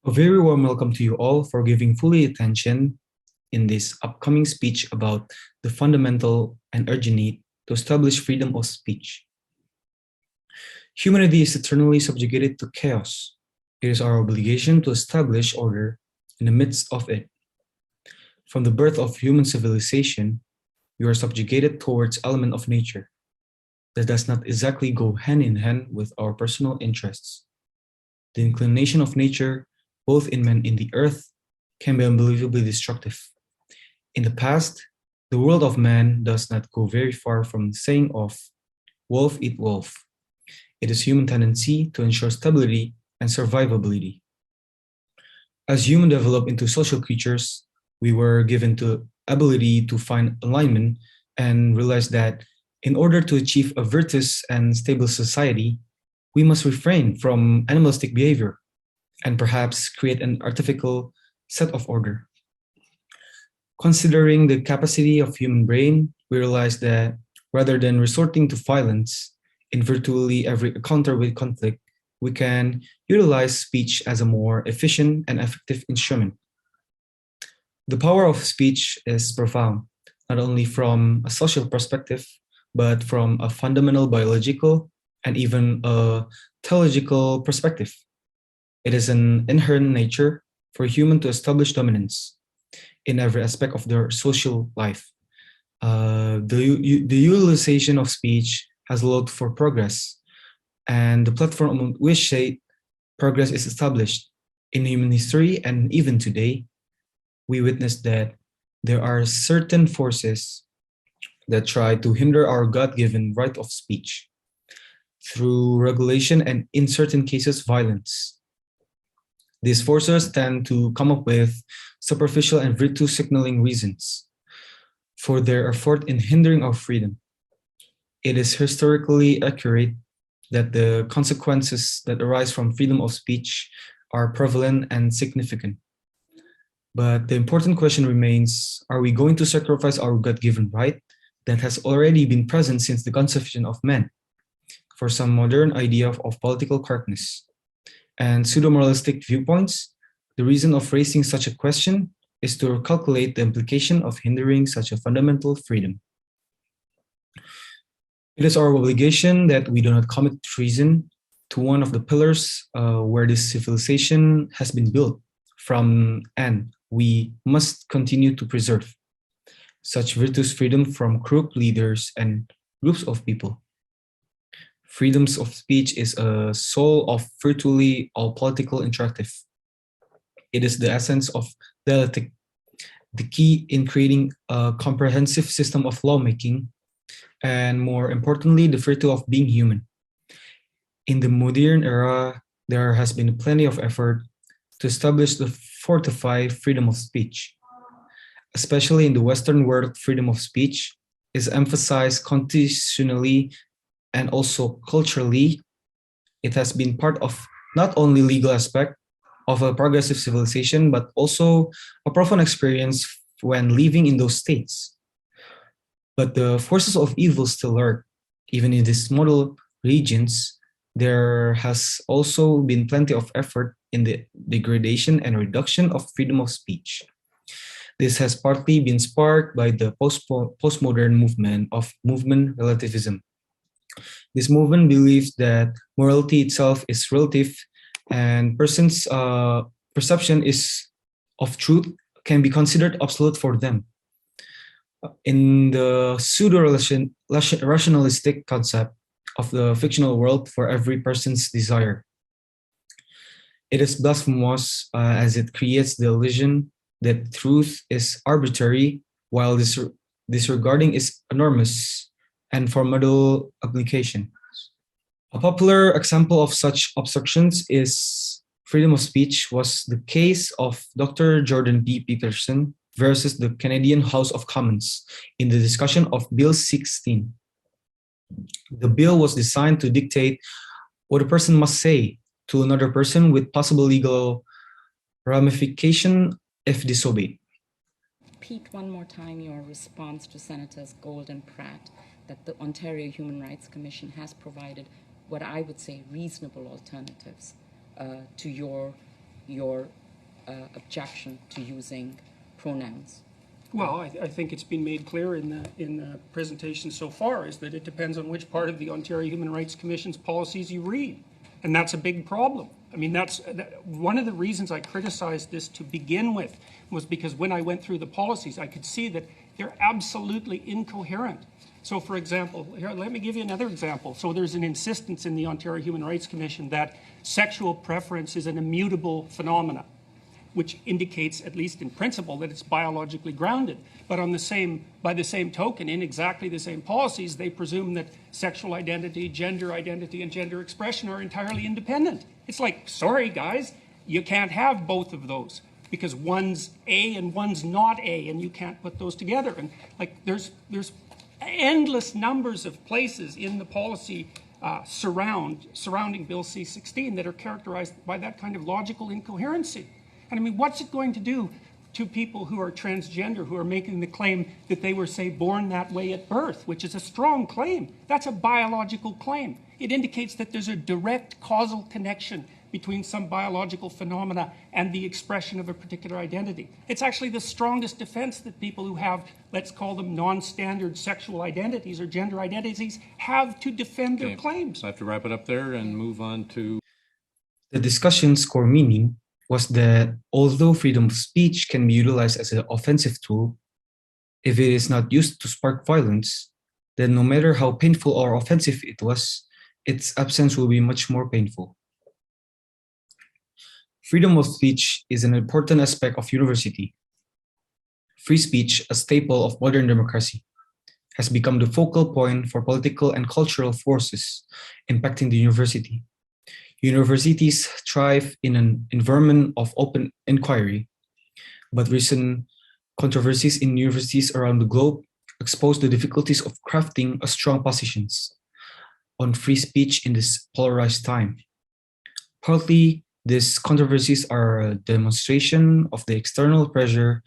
A very warm welcome to you all for giving fully attention in this upcoming speech about the fundamental and urgent need to establish freedom of speech. Humanity is eternally subjugated to chaos. It is our obligation to establish order in the midst of it. From the birth of human civilization, we are subjugated towards element of nature that does not exactly go hand in hand with our personal interests. The inclination of nature, both in man and in the earth, can be unbelievably destructive. In the past, the world of man does not go very far from the saying of wolf eat wolf. It is human tendency to ensure stability and survivability. As humans develop into social creatures, we were given the ability to find alignment and realize that in order to achieve a virtuous and stable society, we must refrain from animalistic behavior and perhaps create an artificial set of order. Considering the capacity of human brain, we realize that rather than resorting to violence in virtually every encounter with conflict, we can utilize speech as a more efficient and effective instrument. The power of speech is profound, not only from a social perspective, but from a fundamental biological and even a theological perspective. It is an inherent nature for human to establish dominance in every aspect of their social life. The utilization of speech has allowed for progress, and the platform on which progress is established in human history and even today, we witness that there are certain forces that try to hinder our God-given right of speech through regulation and, in certain cases, violence. These forces tend to come up with superficial and virtue signaling reasons for their effort in hindering our freedom. It is historically accurate that the consequences that arise from freedom of speech are prevalent and significant. But the important question remains, are we going to sacrifice our God-given right that has already been present since the conception of man for some modern idea of political correctness and pseudo-moralistic viewpoints? The reason of raising such a question is to calculate the implication of hindering such a fundamental freedom. It is our obligation that we do not commit treason to one of the pillars where this civilization has been built from, and we must continue to preserve such virtuous freedom from corrupt leaders and groups of people. Freedoms of speech is a soul of virtually all political interactive. It is the essence of dialectic, the key in creating a comprehensive system of lawmaking, and more importantly, the virtue of being human. In the modern era, there has been plenty of effort to establish the fortify freedom of speech. Especially in the Western world, freedom of speech is emphasized constitutionally and also culturally. It has been part of not only legal aspect of a progressive civilization, but also a profound experience when living in those states. But the forces of evil still lurk. Even in these model regions, there has also been plenty of effort in the degradation and reduction of freedom of speech. This has partly been sparked by the postmodern movement of movement relativism. This movement believes that morality itself is relative and person's perception is of truth can be considered absolute for them. In the pseudo-rationalistic concept of the fictional world for every person's desire, it is blasphemous as it creates the illusion that truth is arbitrary while disregarding is enormous and formidable application. A popular example of such obstructions is freedom of speech was the case of Dr. Jordan B. Peterson versus the Canadian House of Commons in the discussion of Bill 16. The bill was designed to dictate what a person must say to another person with possible legal ramification if disobeyed. Repeat one more time your response to Senators Gold and Pratt that the Ontario Human Rights Commission has provided what I would say reasonable alternatives to your your objection to using pronouns? Well, I think it's been made clear in the presentation so far is that it depends on which part of the Ontario Human Rights Commission's policies you read. And that's a big problem. I mean, that's one of the reasons I criticized this to begin with, was because when I went through the policies, I could see that they're absolutely incoherent. So, for example, here, let me give you another example. So there's an insistence in the Ontario Human Rights Commission that sexual preference is an immutable phenomena, which indicates, at least in principle, that it's biologically grounded. But by the same token, in exactly the same policies, they presume that sexual identity, and gender expression are entirely independent. It's like, sorry guys, you can't have both of those because one's A and one's not A, and you can't put those together. And like, there's endless numbers of places in the policy surrounding Bill C-16 that are characterized by that kind of logical incoherency. And I mean, what's it going to do to people who are transgender, who are making the claim that they were, say, born that way at birth, which is a strong claim? That's a biological claim. It indicates that there's a direct causal connection between some biological phenomena and the expression of a particular identity. It's actually the strongest defense that people who have, let's call them non-standard sexual identities or gender identities, have to defend their claims. So I have to wrap it up there and move on to... The discussion's core meaning was that although freedom of speech can be utilized as an offensive tool, if it is not used to spark violence, then no matter how painful or offensive it was, its absence will be much more painful. Freedom of speech is an important aspect of university. Free speech, a staple of modern democracy, has become the focal point for political and cultural forces impacting the university. Universities thrive in an environment of open inquiry, but recent controversies in universities around the globe expose the difficulties of crafting a strong positions on free speech in this polarized time. Partly, these controversies are a demonstration of the external pressure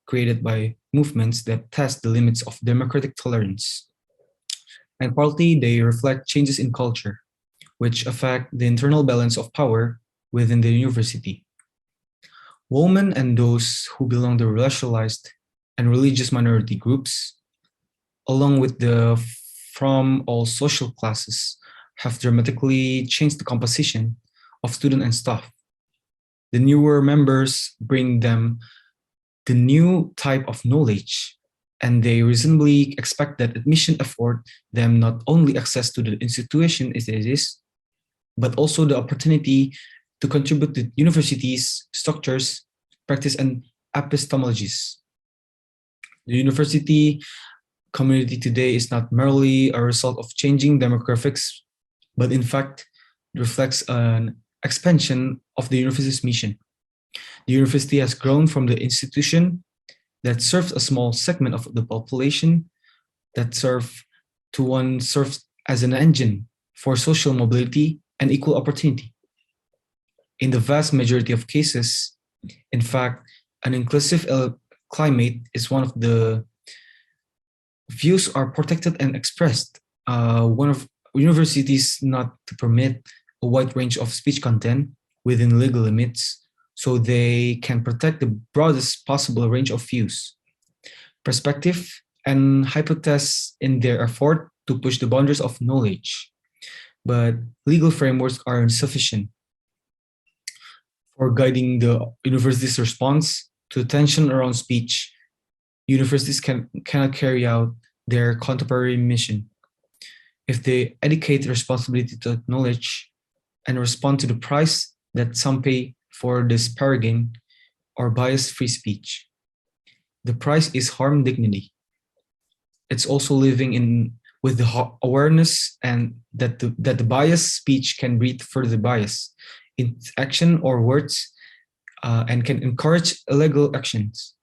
created by movements that test the limits of democratic tolerance. And partly, they reflect changes in culture, which affect the internal balance of power within the university. Women and those who belong to racialized and religious minority groups, along with the from all social classes, have dramatically changed the composition of student and staff. The newer members bring them the new type of knowledge, and they reasonably expect that admission afford them not only access to the institution as it is, but also the opportunity to contribute to universities' structures, practice, and epistemologies. The university community today is not merely a result of changing demographics, but in fact reflects an expansion of the university's mission. The university has grown from the institution that serves a small segment of the population that serves as an engine for social mobility and equal opportunity. In the vast majority of cases, in fact, an inclusive climate is one of the views are protected and expressed. One of universities not to permit a wide range of speech content within legal limits, so they can protect the broadest possible range of views, perspective, and hypotheses in their effort to push the boundaries of knowledge. But legal frameworks are insufficient for guiding the university's response to tension around speech. Universities cannot carry out their contemporary mission if they educate responsibility to acknowledge and respond to the price that some pay for disparaging or biased free speech. The price is harm dignity. It's also living in with the awareness and that the biased speech can breed further bias in action or words and can encourage illegal actions,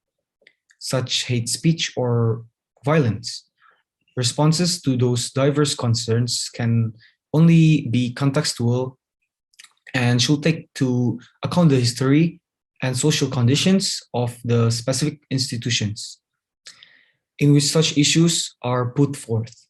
such hate speech or violence. Responses to those diverse concerns can only be contextual and should take to account the history and social conditions of the specific institutions in which such issues are put forth.